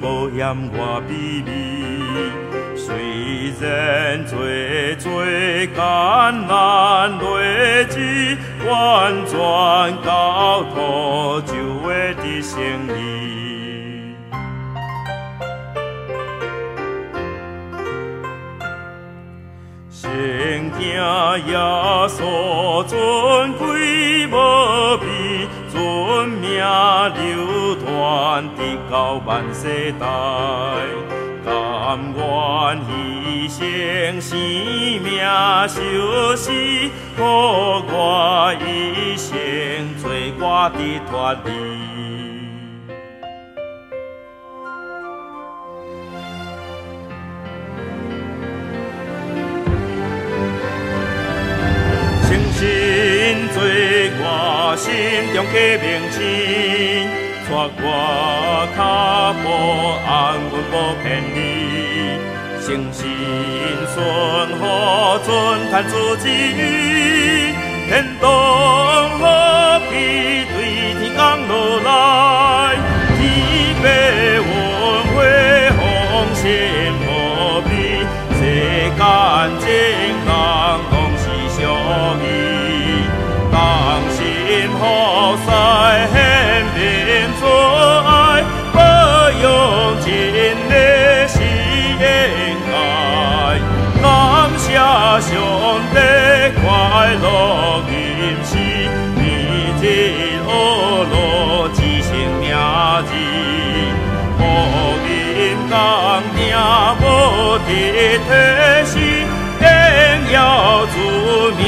无嫌我美味。虽然做艰难日子，完全交托就会得胜利。圣经耶稣尊贵无比，尊名流传直到万世代。甘愿牺牲生命受死，予我一生罪我的脱离。诚心做我心中的明星，带我脚步安稳无偏离，诚心顺服尊坛主之语，天堂和平对天降落来，天白云会风声无比，世间正人拢是属伊，当心好赛显明做爱，保佑真的是应该。感谢上帝快乐吟诗，日日恶路之生命字，好人工定无得体示，应要主名